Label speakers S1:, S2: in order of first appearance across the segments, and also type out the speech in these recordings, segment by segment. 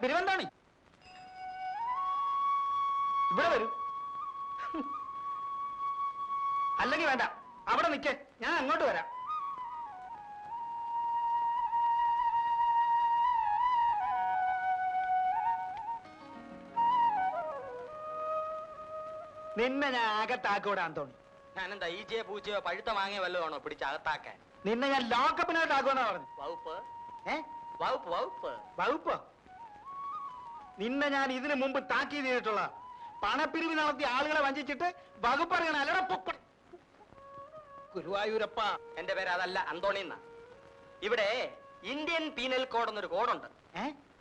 S1: പിരിവെന്താണ്? ഇവിടെ വരൂ. അല്ലെങ്കിൽ വേണ്ട, അവിടെ നിൽക്കേ, ഞാൻ അങ്ങോട്ട് വരാം. നിന്നെ ഞാൻ അകത്താക്കൂടെ ആന്തോണി.
S2: ഞാനെന്താ ഈച്ചയോ പൂച്ചയോ പഴുത്ത മാങ്ങയോ വല്ലതാണോ പിടിച്ചകത്താക്കാൻ?
S1: നിന്നെ ഞാൻ ലോക്കപ്പിനകത്താക്കുമെന്നാ പറഞ്ഞു.
S2: വകുപ്പ്
S1: വകുപ്പ്
S2: വകുപ്പ്
S1: വകുപ്പ് നിന്നെ ഞാൻ ഇതിനു മുമ്പ് താക്കീത് ചെയ്തിട്ടുള്ള പണപ്പിരിവ് നടത്തിയ ആളുകളെ വഞ്ചിച്ചിട്ട് വകുപ്പ് അറിയണം. അല്ലടാ പൊക്ക ഗുരുവായൂരപ്പ.
S2: എന്റെ പേര് അതല്ല, അന്തോണിന്ന. ഇവിടെ ഇന്ത്യൻ പീനൽ കോഡ് എന്നൊരു കോഡുണ്ട്.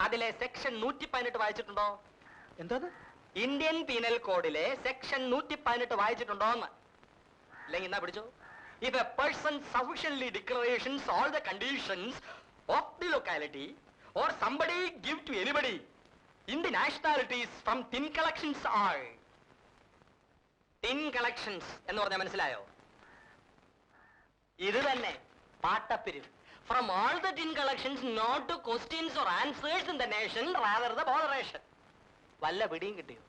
S2: അതിലെ സെക്ഷൻ 118 വായിച്ചിട്ടുണ്ടോ?
S1: എന്താ?
S2: ഇന്ത്യൻ പീനൽ കോഡിലെ സെക്ഷൻ 118 വായിച്ചിട്ടുണ്ടോ എന്ന്? ഇല്ലെങ്കിൽ എന്നാ പിടിച്ചോ. If a person sufficiently declarations all the conditions of the locality or somebody give to anybody in the nationalities from tin collections are. tin collections എന്ന് പറഞ്ഞാൽ മനസ്സിലായോ? ഇത് തന്നെ പാട്ടപ്പിരിവ്. From all the tin collections, not to questions or answers in the nation, rather the botheration. വല്ല പിടിയും കിട്ടിയോ?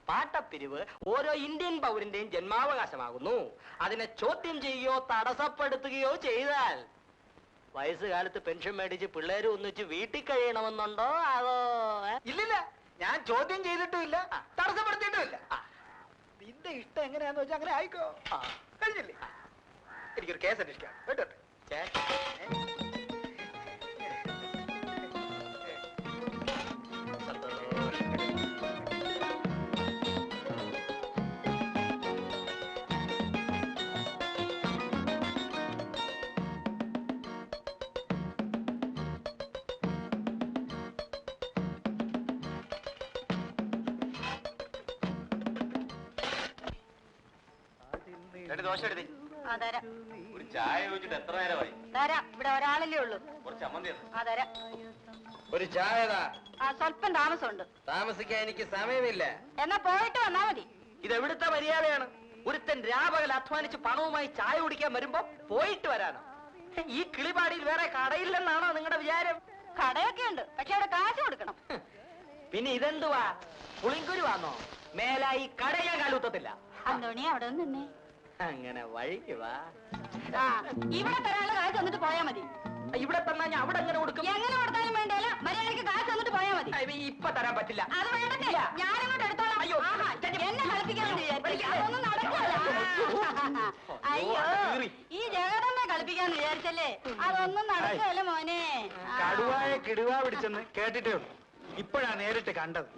S2: പാട്ടപ്പിരിവ് ഓരോ Indian പൗരന്റെയും ജന്മാവകാശമാകുന്നു. അതിനെ ചോദ്യം ചെയ്യുകയോ തടസ്സപ്പെടുത്തുകയോ ചെയ്താൽ വയസ്സുകാലത്ത് പെൻഷൻ മേടിച്ച് പിള്ളേര് ഒന്നിച്ച് വീട്ടിൽ കഴിയണമെന്നുണ്ടോ? അതോ?
S1: ഇല്ലില്ല, ഞാൻ ചോദ്യം ചെയ്തിട്ടുമില്ല, തടസ്സപ്പെടുത്തിയിട്ടുമില്ല. നിന്റെ ഇഷ്ടം എങ്ങനെയാന്ന് വെച്ചാൽ അങ്ങനെ ആയിക്കോ. കഴിഞ്ഞില്ലേ? എനിക്കൊരു കേസ് അന്വേഷിക്കാം. കേട്ടോട്ടെ.
S2: ദോശ എടുത്തി.
S3: ഒരു ചായ ചോദിച്ചിട്ട് എത്ര നേരമായി?
S4: ഇവിടെ ഒരാളല്ലേ ഉള്ളൂ.
S3: കുറച്ച് ചമ്മന്തി.
S2: ഒരു ചായ.
S4: സ്വല്പം താമസമുണ്ട്.
S2: താമസിക്കാൻ എനിക്ക് സമയമില്ല.
S4: എന്നാ പോയിട്ട് വന്നാ മതി.
S2: ഇതെവിടുത്തെ മര്യാദയാണ്? ഒരുത്തൻ രാപകൽ അധ്വാനിച്ച് പണവുമായി ചായ കുടിക്കാൻ വരുമ്പോ പോയിട്ട് വരാനോ? ഈ കിളിപാടിയിൽ വേറെ കടയില്ലെന്നാണോ നിങ്ങളുടെ വിചാരം?
S4: കടയൊക്കെ ഉണ്ട്, പക്ഷെ അവിടെ കാശ് കൊടുക്കണം.
S2: പിന്നെ ഇതെന്തുവാ, പുളിങ്കുരുവാന്നോ? മേലായി കട ഞാൻ കാലൂത്തത്തില്ല.
S4: അന്തോണി അവിടെ നിന്നേ.
S2: അങ്ങനെ വഴിക്ക് വാ.
S4: ഇവിടെ തരാനുള്ള കാശ് തന്നിട്ട് പോയാ മതി.
S2: ഇവിടെ തന്നാ ഞാൻ അവിടെ എങ്ങനെ കൊടുക്കും?
S4: എങ്ങനെ കൊടുത്താലും വേണ്ടല്ല, മര്യാദയ്ക്ക് കാശ് തന്നിട്ട് പോയാ മതി.
S2: ഇപ്പൊ തരാൻ പറ്റില്ല.
S4: അത് വേണ്ടത്തില്ല, ഞാനിങ്ങോട്ട് എടുത്തോളാം.
S2: അയ്യോ,
S4: എന്നെ കളിപ്പിക്കാന്ന് വിചാരിച്ചു. അതൊന്നും നടക്കില്ല. അയ്യോ, ഈ ജഗതമ്മ കളിപ്പിക്കാന്ന് വിചാരിച്ചല്ലേ? അതൊന്നും നടക്കല്ല മോനെ.
S1: കടുവായ കിടുവാ പിടിച്ചെന്ന് കേട്ടിട്ടേ ഉള്ളൂ, ഇപ്പോഴാ നേരിട്ട് കണ്ടത്.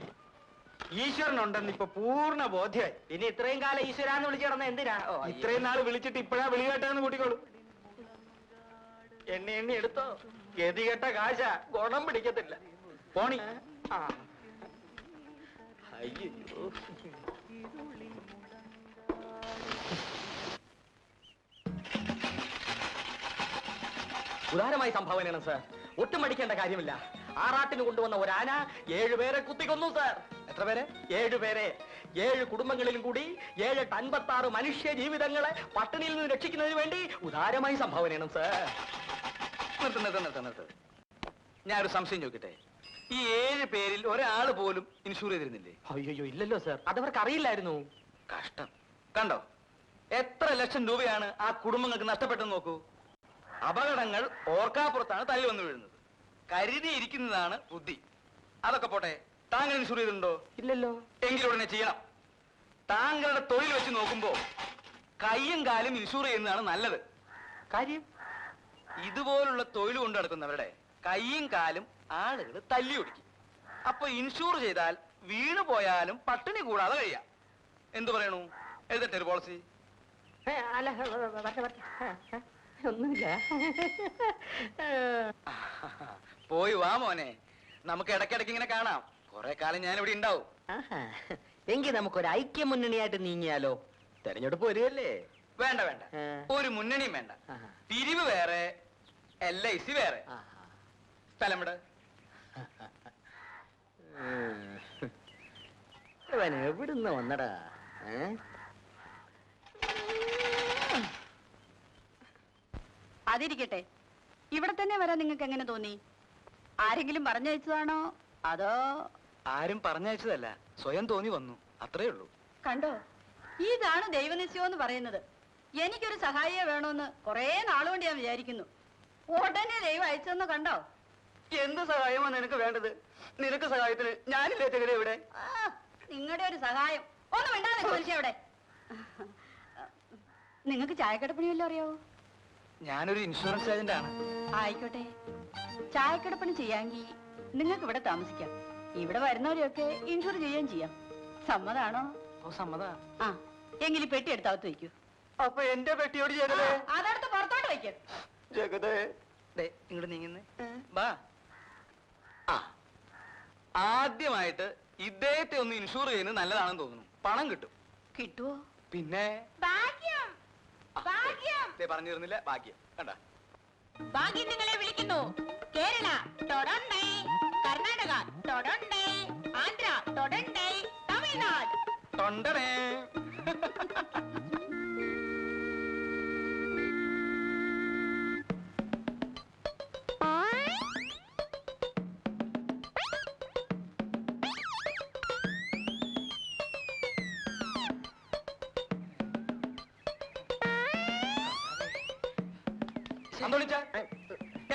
S1: ഈശ്വരനുണ്ടെന്ന് ഇപ്പൊ പൂർണ്ണ ബോധ്യമായി.
S2: ഇനി ഇത്രയും കാലം ഈശ്വരാന്ന് വിളിച്ചു കിടന്ന എന്തിനാ?
S1: ഇത്രയും നാൾ വിളിച്ചിട്ട് ഇപ്പോഴാ വിളി കേട്ടാന്ന് കൂട്ടിക്കോളൂ.
S2: എണ്ണി എണ്ണി എടുത്തോ. ഗതികെട്ട കാശ, ഗുണം പിടിക്കത്തില്ല.
S1: പോണി.
S2: അയ്യോ, ഉദാരമായി സംഭാവനയാണ് സാർ. ഒട്ടും മടിക്കേണ്ട കാര്യമില്ല. ആറാട്ടിന് കൊണ്ടുവന്ന ഒരാന 7 പേരെ കുത്തിക്കൊന്നു സാർ.
S1: എത്ര പേരെ?
S2: 7 പേരെ. 7 കുടുംബങ്ങളിലും കൂടി 756 മനുഷ്യ ജീവിതങ്ങളെ പട്ടിണിയിൽ നിന്ന് രക്ഷിക്കുന്നതിന് വേണ്ടി ഉദാരമായി സംഭാവനയാണ് സാർ.
S1: നിർത്ത്. ഞാനൊരു സംശയം ചോദിക്കട്ടെ, ഈ 7 പേരിൽ ഒരാൾ പോലും ഇൻഷൂർ ചെയ്തിരുന്നില്ലേ?
S2: അയ്യോ, ഇല്ലല്ലോ സാർ, അതവർക്ക് അറിയില്ലായിരുന്നു.
S1: കഷ്ടം. കണ്ടോ എത്ര ലക്ഷം രൂപയാണ് ആ കുടുംബങ്ങൾക്ക് നഷ്ടപ്പെട്ടെന്ന് നോക്കൂ. അപകടങ്ങൾ ഓർക്കാപ്പുറത്താണ് തല്ലി വന്നു വീഴുന്നത്. കരുതിയിരിക്കുന്നതാണ് ബുദ്ധി. അതൊക്കെ പോട്ടെ, താങ്കൾ ഇൻഷൂർ ചെയ്തിട്ടുണ്ടോ?
S2: ഇല്ലല്ലോ.
S1: എങ്കിലും ഉടനെ ചെയ്യണം. താങ്കളുടെ തൊഴിൽ വെച്ച് നോക്കുമ്പോ കയ്യും കാലും ഇൻഷൂർ ചെയ്യുന്നതാണ് നല്ലത്.
S2: കാര്യം,
S1: ഇതുപോലുള്ള തൊഴിൽ കൊണ്ട് നടക്കുന്നവരുടെ കയ്യും കാലും ആളുകൾ തല്ലി ഒടിക്കും. അപ്പൊ ഇൻഷൂർ ചെയ്താൽ വീണു പോയാലും പട്ടിണി കൂടാതെ കഴിയാം. എന്തു പറയണു? എഴുതട്ടെ ഒരു പോളിസി?
S2: അല്ല, ഒന്നുമില്ല.
S1: പോയി വാ മോനെ, നമുക്ക് ഇടയ്ക്കിടയ്ക്ക് ഇങ്ങനെ കാണാം. കുറെ കാലം ഞാൻ ഇവിടെ ഉണ്ടാവും.
S2: എങ്കിൽ നമുക്കൊരു ഐക്യ മുന്നണിയായിട്ട് നീങ്ങിയാലോ? തെരഞ്ഞെടുപ്പ് വരികയല്ലേ?
S1: വേണ്ട, ഒരു മുന്നണിയും വേണ്ട. പിരിവ് വേറെ, LIC വേറെ. സ്ഥലം ഇവിടെ.
S2: ഇവൻ എവിടുന്ന് വന്നടാ?
S4: അതിരിക്കട്ടെ, ഇവിടെ തന്നെ വരാൻ നിങ്ങൾക്ക് എങ്ങനെ തോന്നി? ആരെങ്കിലും പറഞ്ഞയച്ചതാണോ അതോ
S1: ആരും പറഞ്ഞയച്ചതല്ല, സ്വയം തോന്നി വന്നു, അത്രേ ഉള്ളൂ.
S4: കണ്ടോ, ഇതാണ് ദൈവനിശ്ചയം എന്ന് പറയുന്നത്. എനിക്കൊരു സഹായിയെ വേണമെന്ന് കുറെ നാളുകൊണ്ട് ഞാൻ വിചാരിക്കുന്നു. ഉടനെ ദൈവം അയച്ചെന്ന് കണ്ടോ?
S1: എന്ത് സഹായമാണ് നിനക്ക് വേണ്ടത്? നിനക്ക് സഹായത്തിന് ഞാനില്ലേ ചെകരെ ഇവിടെ?
S4: നിങ്ങളുടെ ഒരു സഹായം ഒന്നും വേണ്ടാതെ മനുഷ്യ അവിടെ. നിങ്ങൾക്ക് ചായക്കടപ്പണി വല്ലതും അറിയാവോ?
S1: ഞാനൊരു ഇൻഷുറൻസ് ഏജന്റ് ആണ്.
S4: ആയിക്കോട്ടെ, ചായക്കടപ്പണി ചെയ്യാമെങ്കിൽ നിങ്ങൾക്ക് ഇവിടെ താമസിക്കാം. ഇവിടെ വരുന്നവരെയൊക്കെ ഇൻഷുർ ചെയ്യുകയും ചെയ്യാം. സമ്മതാണോ?
S1: ഓ, സമ്മതാ.
S4: ആ, എങ്കിൽ ഈ പെട്ടി എടുത്തകത്ത് വയ്ക്കൂ.
S1: അപ്പൊ എന്റെ പെട്ടിയോട് ജഗതേ.
S4: അതടുത്ത് പുറത്തോട്ട് വയ്ക്കൂ.
S1: ജഗതേ, ഇങ്ങോട്ട് നീങ്ങുന്നേ, വാ. ആ, ആദ്യമായിട്ട് ഇദ്ദേഹത്തെ ഒന്ന് ഇൻഷുർ ചെയ്യുന്നത് നല്ലതാണെന്ന് തോന്നുന്നു. പണം കിട്ടും.
S4: കിട്ടുവോ?
S1: പിന്നെ
S4: ഭാഗ്യം, ഭാഗ്യം.
S1: പറഞ്ഞിരുന്നില്ല, ഭാഗ്യം. കണ്ട,
S4: ഭാഗ്യം നിങ്ങളെ വിളിക്കുന്നു. കേരള ടൊറണ്ടൈ, കർണാടക ടൊറണ്ടൈ, ആന്ധ്ര ടൊറണ്ടൈ, തമിഴ്നാട്
S1: തൊണ്ടടേ.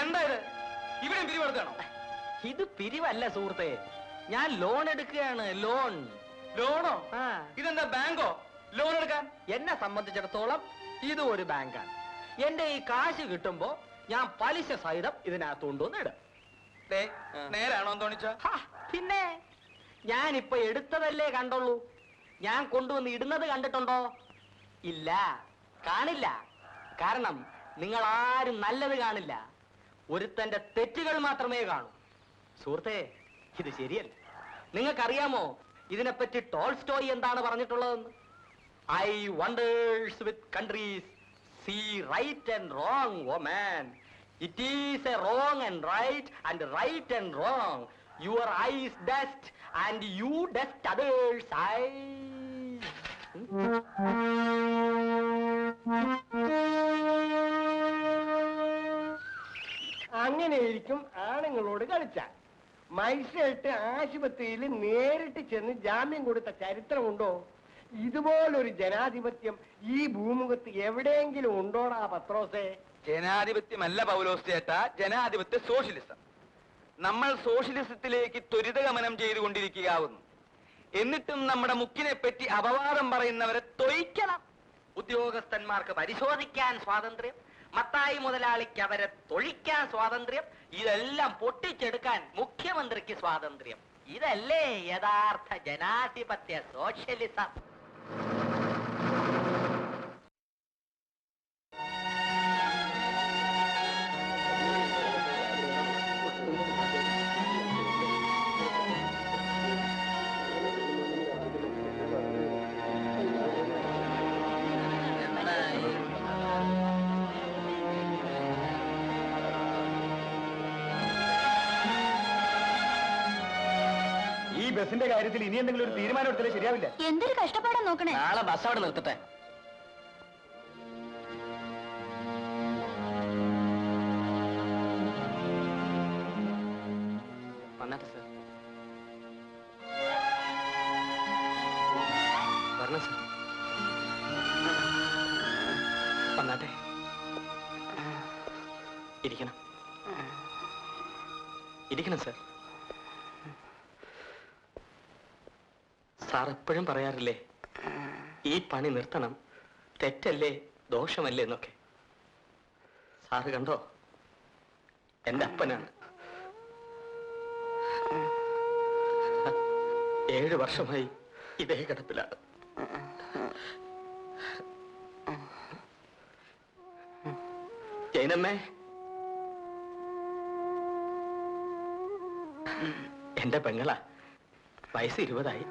S1: എന്താ ഇത്? ഇവിടെ പിരിവെടുത്താണോ?
S2: ഇത് പിരിവല്ല സുഹൃത്തെ, ഞാൻ ലോൺ എടുക്കുകയാണ്. ലോൺ.
S1: ലോണോ?
S2: ആ,
S1: ഇതെന്താ ബാങ്കോ ലോൺ എടുക്കാൻ?
S2: എന്നെ സംബന്ധിച്ചിടത്തോളം ഇത് ഒരു ബാങ്കാണ്. എന്റെ ഈ കാശ് കിട്ടുമ്പോ ഞാൻ പലിശ സഹിതം ഇതിനകത്ത് കൊണ്ടുവന്ന്
S1: നേരാണോ തോണിച്ച?
S2: പിന്നെ ഞാനിപ്പൊ എടുത്തതല്ലേ കണ്ടുള്ളൂ. ഞാൻ കൊണ്ടുവന്ന് ഇടുന്നത് കണ്ടിട്ടുണ്ടോ? ഇല്ല, കാണില്ല. കാരണം നിങ്ങൾ ആരും നല്ലത് കാണില്ല, ഒരുത്തന്റെ തെറ്റുകൾ മാത്രമേ കാണൂ. സുഹൃത്തെ, ഇത് ശരിയല്ല. നിങ്ങൾക്കറിയാമോ ഇതിനെപ്പറ്റി ടോൾസ്റ്റോയ് എന്താണ് പറഞ്ഞിട്ടുള്ളതെന്ന്? I wonders with countries see right and wrong, oh man. It is a wrong and right and right and wrong. Your eyes dust and you dust others eye.
S5: അങ്ങനെയിരിക്കും ആണുങ്ങളോട് കളിച്ചാൽ. മജിസ്ട്രേറ്റ് ആശുപത്രിയിൽ നേരിട്ട് ചെന്ന് ജാമ്യം കൊടുത്ത ചരിത്രമുണ്ടോ? ഇതുപോലൊരു ജനാധിപത്യം ഈ ഭൂമുഖത്ത് എവിടെയെങ്കിലും ഉണ്ടോടാ പത്രോസേ?
S1: ജനാധിപത്യമല്ല പൗലോസ് ചേട്ടാ, ജനാധിപത്യ സോഷ്യലിസം. നമ്മൾ സോഷ്യലിസത്തിലേക്ക് ത്വരിതഗമനം ചെയ്തുകൊണ്ടിരിക്കുകയാവുന്നു. എന്നിട്ടും നമ്മുടെ മുക്കിനെ പറ്റി അപവാദം പറയുന്നവരെ തൊഴിക്കണം.
S2: ഉദ്യോഗസ്ഥന്മാർക്ക് പരിശോധിക്കാൻ സ്വാതന്ത്ര്യം, മത്തായി മുതലാളിക്ക് അവരെ തൊഴിക്കാൻ സ്വാതന്ത്ര്യം, ഇതെല്ലാം പൊട്ടിച്ചെടുക്കാൻ മുഖ്യമന്ത്രിക്ക് സ്വാതന്ത്ര്യം. ഇതല്ലേ യഥാർത്ഥ ജനാധിപത്യ സോഷ്യലിസം?
S5: ബസിന്റെ കാര്യത്തിൽ ഇനി എന്തെങ്കിലും ഒരു തീരുമാനം എടുത്താലേ ശരിയാവില്ല.
S4: എന്തൊരു കഷ്ടപ്പാടാ നോക്കണേ.
S2: നാളെ ബസ് അവിടെ നിർത്തട്ടെ. വന്നാട്ടെ സാർ, വരണം സാർ, വന്നാട്ടെ. ഇരിക്കണം, ഇരിക്കണം സാർ. സാർ എപ്പോഴും പറയാറില്ലേ ഈ പണി നിർത്തണം, തെറ്റല്ലേ, ദോഷമല്ലേ എന്നൊക്കെ. സാറ് കണ്ടോ, എന്റെ അപ്പനാണ്. 7 വർഷമായി ഇതേ കിടപ്പിലാണ്. ജൈനമ്മേ, എന്റെ പെങ്ങളാ, വയസ്സ് 20ആയി.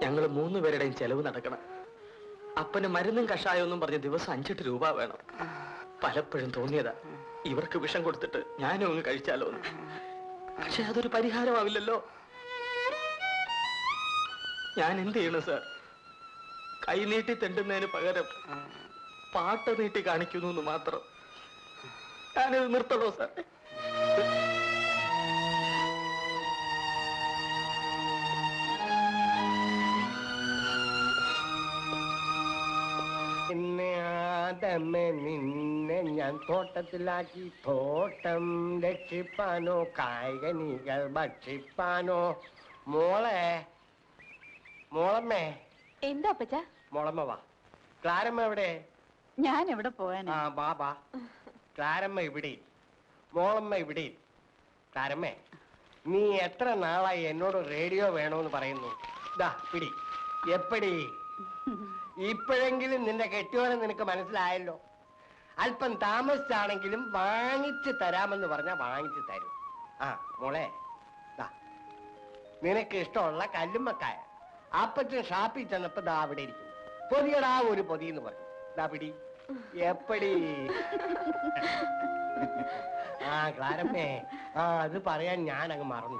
S2: ഞങ്ങൾ 3 പേരുടെയും ചെലവ് നടക്കണം. അപ്പന് മരുന്നും കഷായമൊന്നും പറഞ്ഞ് ദിവസം 5-8 രൂപ വേണം. പലപ്പോഴും തോന്നിയതാ ഇവർക്ക് വിഷം കൊടുത്തിട്ട് ഞാനും അങ്ങ് കഴിച്ചാലോ എന്ന്. പക്ഷെ അതൊരു പരിഹാരമാവില്ലല്ലോ. ഞാൻ എന്ത് ചെയ്യണം സാർ? കൈ നീട്ടി തെണ്ടുന്നതിന് പകരം പാട്ട് നീട്ടി കാണിക്കുന്നു എന്ന് മാത്രം. ഞാനിത് നിർത്തണോ സാർ?
S6: കാട്ടമ്മേ നിന്നെ ഞാൻ തോട്ടത്തിലാക്കി തോട്ടം രക്ഷിപ്പാനോ കായികനികൾ ഭക്ഷിപ്പാനോ. മോളെ മോളമ്മേ.
S7: എന്താ അപ്പച്ച?
S6: മോളമ്മ വാ. ക്ലാരമ്മ എവിടെ?
S4: ഞാൻ എവിടെ പോവാനാ?
S6: ആ ബാബാ. ക്ലാരമ്മ ഇവിടെ, മോളമ്മ ഇവിടെ. ക്ലാരമ്മേ, നീ എത്ര നാളായി എന്നോട് റേഡിയോ വേണോന്ന് പറയുന്നു? ദാ പിടി. എപ്പടി? ഇപ്പോഴെങ്കിലും നിന്റെ കെട്ടിയോനെ നിനക്ക് മനസ്സിലായല്ലോ. അല്പം താമസിച്ചാണെങ്കിലും വാങ്ങിച്ചു തരാമെന്ന് പറഞ്ഞാ വാങ്ങിച്ചു തരും. ആ മോളെ, ദാ നിനക്ക് ഇഷ്ടമുള്ള കല്ലുമ്മക്കായ അപ്പച്ചൻ ഷാപ്പിൽ ചെന്നപ്പോ ദാ അവിടെ ഇരിക്കും. പൊതിയടാ ഒരു പൊതി എന്ന് പറഞ്ഞു. ദാ പിടി. എപ്പടി? ആ ക്ലാരമ്മേ, ആ അത് പറയാൻ ഞാൻ അങ്ങ് മറന്നു.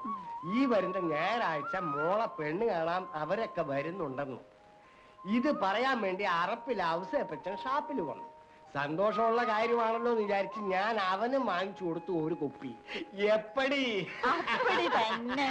S6: ഈ വരുന്ന ഞായറാഴ്ച മോളെ പെണ്ണ് കാണാൻ അവരൊക്കെ വരുന്നുണ്ടെന്ന്. ഇത് പറയാൻ വേണ്ടി അറപ്പിൽ ഔസേപ്പച്ചൻ ഷാപ്പിൽ വന്നു. സന്തോഷമുള്ള കാര്യമാണല്ലോ എന്ന് വിചാരിച്ച് ഞാൻ അവനും വാങ്ങിച്ചു കൊടുത്തു ഒരു കുപ്പി. എപ്പടി?
S4: തന്നെ